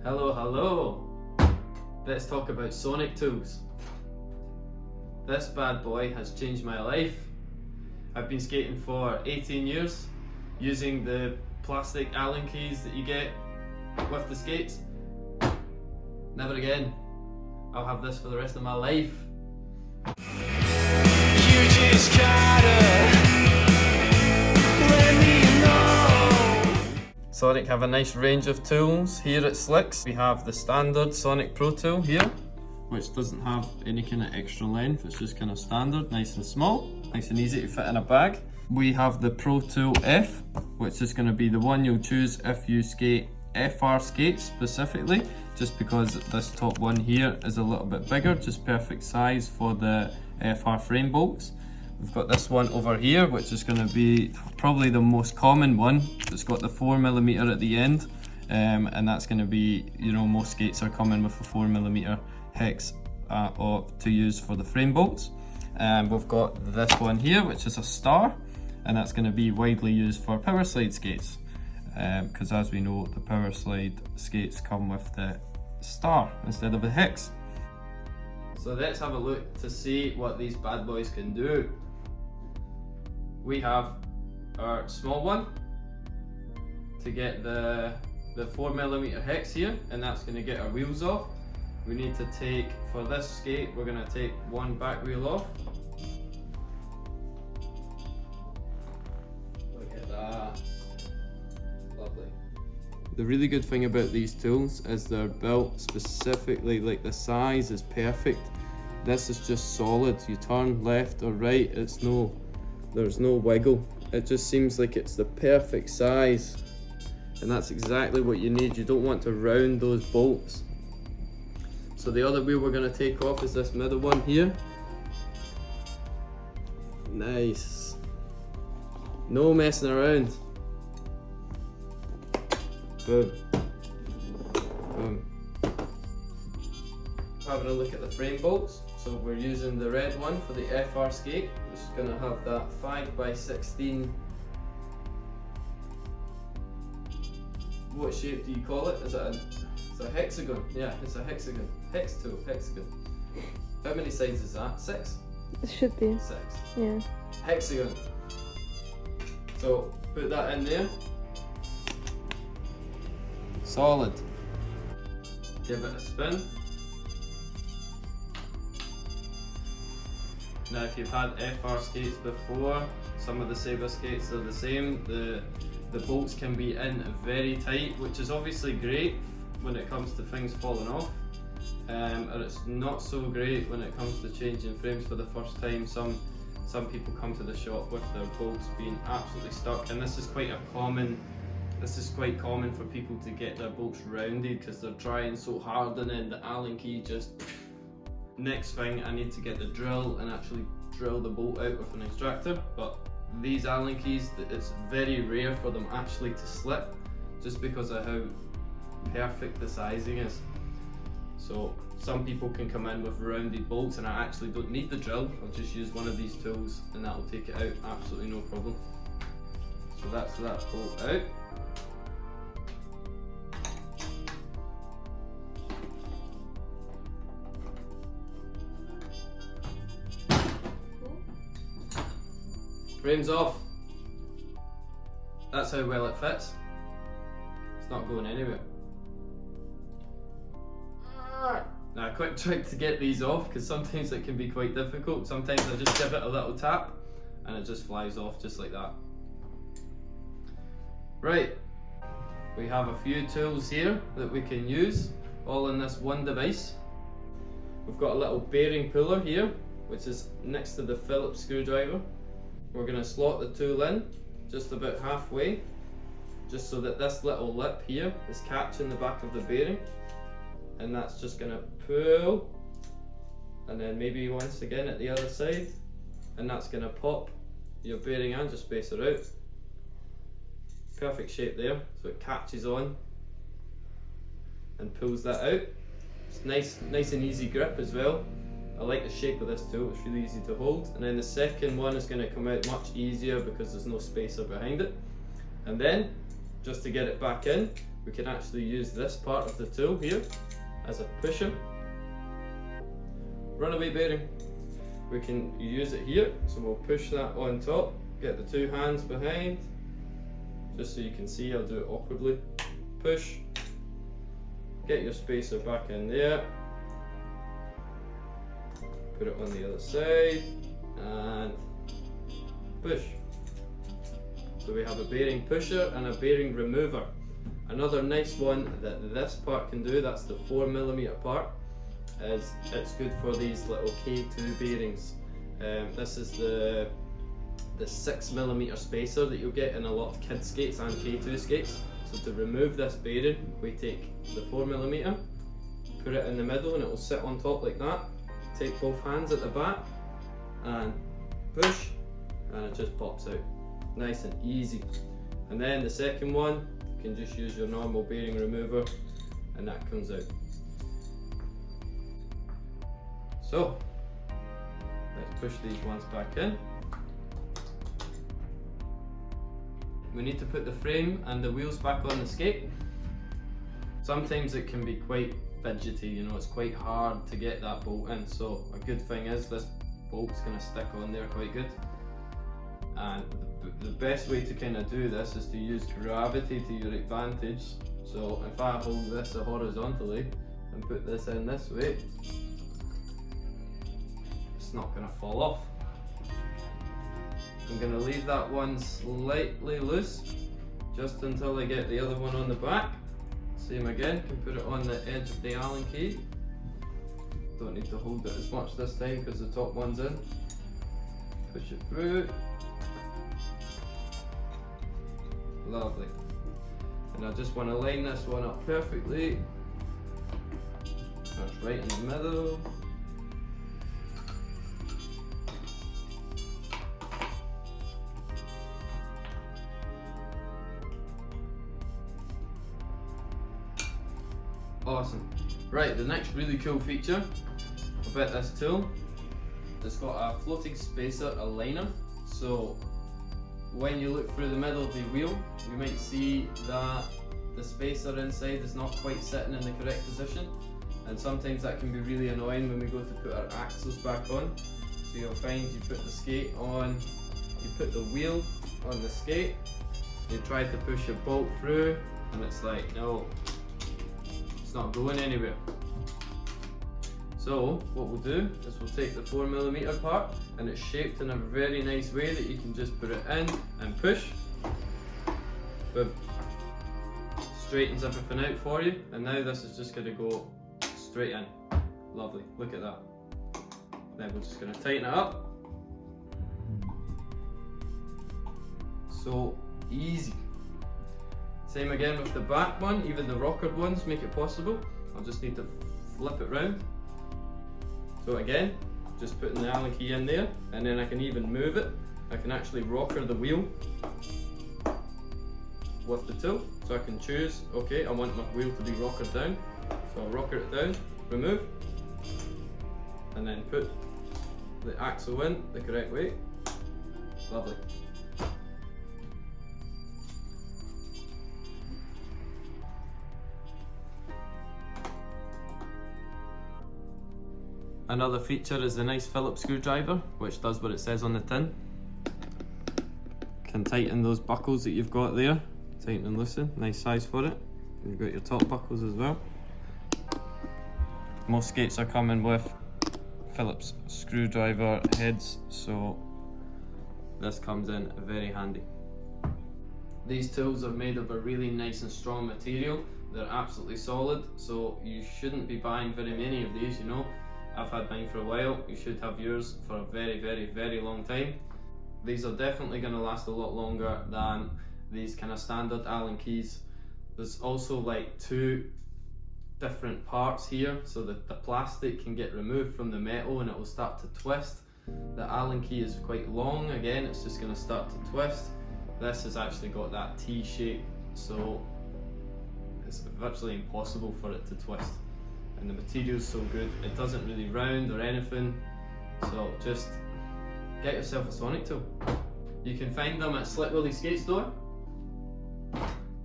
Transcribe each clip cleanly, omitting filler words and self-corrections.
Hello, hello. Let's talk about sonic tools. This bad boy has changed my life. I've been skating for 18 years using the plastic Allen keys that you get with the skates. Never again. I'll have this for the rest of my life. You just gotta let me know. Sonic have a nice range of tools here at Slicks. We have the standard Sonic Pro tool here, which doesn't have any kind of extra length. It's just kind of standard, nice and small, nice and easy to fit in a bag. We have the Pro Tool F, which is going to be the one you'll choose if you skate FR skates specifically, just because this top one here is a little bit bigger, just perfect size for the FR frame bolts. We've got this one over here, which is going to be probably the most common one. It's got the 4mm at the end, and that's going to be, you know, most skates are coming with a 4mm hex to use for the frame bolts. We've got this one here, which is a star, and that's going to be widely used for power slide skates, because as we know, the power slide skates come with the star instead of the hex. So let's have a look to see what these bad boys can do. We have our small one to get the 4mm hex here, and that's going to get our wheels off. We need to take, for this skate, we're going to take one back wheel off. Look at that. Lovely. The really good thing about these tools is they're built specifically, like the size is perfect. This is just solid. You turn left or right, there's no wiggle. It just seems like it's the perfect size. And that's exactly what you need. You don't want to round those bolts. So the other wheel we're going to take off is this middle one here. Nice. No messing around. Boom. Boom. Having a look at the frame bolts. So we're using the red one for the FR skate, which is going to have that 5x16. What shape do you call it? Is it it's a hexagon? Yeah, it's a hexagon. Hex tool, hexagon. How many sides is that? 6? It should be. 6. Yeah. Hexagon. So put that in there. Solid. Give it a spin. Now if you've had FR skates before, some of the Sabre skates are the same. The bolts can be in very tight, which is obviously great when it comes to things falling off, and it's not so great when it comes to changing frames for the first time. Some people come to the shop with their bolts being absolutely stuck, and this is quite common for people to get their bolts rounded because they're trying so hard, and then the Allen key just next thing I need to get the drill and actually drill the bolt out with an extractor. But these Allen keys, it's very rare for them actually to slip, just because of how perfect the sizing is. So some people can come in with rounded bolts, and I actually don't need the drill. I'll just use one of these tools and that'll take it out absolutely no problem. So that's that bolt out. Frame's off. That's how well it fits. It's not going anywhere. Now, a quick trick to get these off, because sometimes it can be quite difficult. Sometimes I just give it a little tap and it just flies off just like that. Right, we have a few tools here that we can use, all in this one device. We've got a little bearing puller here, which is next to the Phillips screwdriver. We're going to slot the tool in just about halfway, just so that this little lip here is catching the back of the bearing, and that's just going to pull, and then maybe once again at the other side, and that's going to pop your bearing and just space it out. Perfect shape there, so it catches on and pulls that out. It's nice and easy grip as well. I like the shape of this tool, it's really easy to hold. And then the second one is going to come out much easier because there's no spacer behind it. And then, just to get it back in, we can actually use this part of the tool here as a pusher. Runaway bearing, we can use it here, so we'll push that on top, get the two hands behind, just so you can see. I'll do it awkwardly. Push, get your spacer back in there, put it on the other side, and push. So we have a bearing pusher and a bearing remover. Another nice one that this part can do, that's the 4mm part, is it's good for these little K2 bearings. This is the 6mm spacer that you'll get in a lot of kid skates and K2 skates. So to remove this bearing, we take the 4mm, put it in the middle, and it will sit on top like that. Take both hands at the back and push, and it just pops out. Nice and easy. And then the second one, you can just use your normal bearing remover and that comes out. So let's push these ones back in. We need to put the frame and the wheels back on the skate. Sometimes it can be quite fidgety, you know, it's quite hard to get that bolt in. So a good thing is this bolt's going to stick on there quite good. And the best way to kind of do this is to use gravity to your advantage. So if I hold this horizontally and put this in this way, it's not going to fall off. I'm going to leave that one slightly loose just until I get the other one on the back. Same again, can put it on the edge of the Allen key. Don't need to hold it as much this time because the top one's in. Push it through. Lovely. And I just want to line this one up perfectly. That's right in the middle. Awesome. Right, the next really cool feature about this tool, it's got a floating spacer aligner. So when you look through the middle of the wheel, you might see that the spacer inside is not quite sitting in the correct position, and sometimes that can be really annoying when we go to put our axles back on. So you'll find you put the skate on, you put the wheel on the skate, you try to push your bolt through, and it's like, no, it's not going anywhere. So what we'll do is we'll take the 4mm part, and it's shaped in a very nice way that you can just put it in and push. Boom. Straightens everything out for you, and now this is just going to go straight in. Lovely, look at that. Then we're just going to tighten it up. So easy. Same again with the back one, even the rockered ones make it possible. I'll just need to flip it round. So again, just putting the Allen key in there, and then I can even move it. I can actually rocker the wheel with the tool. So I can choose, okay, I want my wheel to be rockered down. So I'll rocker it down, remove, and then put the axle in the correct way. Lovely. Another feature is the nice Phillips screwdriver, which does what it says on the tin. Can tighten those buckles that you've got there. Tighten and loosen, nice size for it. You've got your top buckles as well. Most skates are coming with Phillips screwdriver heads, so this comes in very handy. These tools are made of a really nice and strong material. They're absolutely solid, so you shouldn't be buying very many of these, you know. I've had mine for a while. You should have yours for a very, very, very long time. These are definitely going to last a lot longer than these kind of standard Allen keys. There's also like two different parts here, so that the plastic can get removed from the metal and it will start to twist. The Allen key is quite long, again it's just going to start to twist. This has actually got that T shape, so it's virtually impossible for it to twist. And the material's so good, it doesn't really round or anything, so just get yourself a sonic tool. You can find them at Slick Willie Skate Store.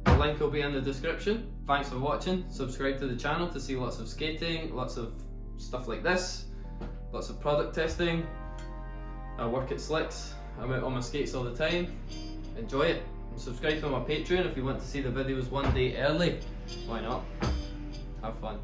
The link will be in the description. Thanks for watching. Subscribe to the channel to see lots of skating, lots of stuff like this, lots of product testing. I work at Slicks. I'm out on my skates all the time. Enjoy it. And subscribe to my Patreon if you want to see the videos one day early. Why not? Have fun.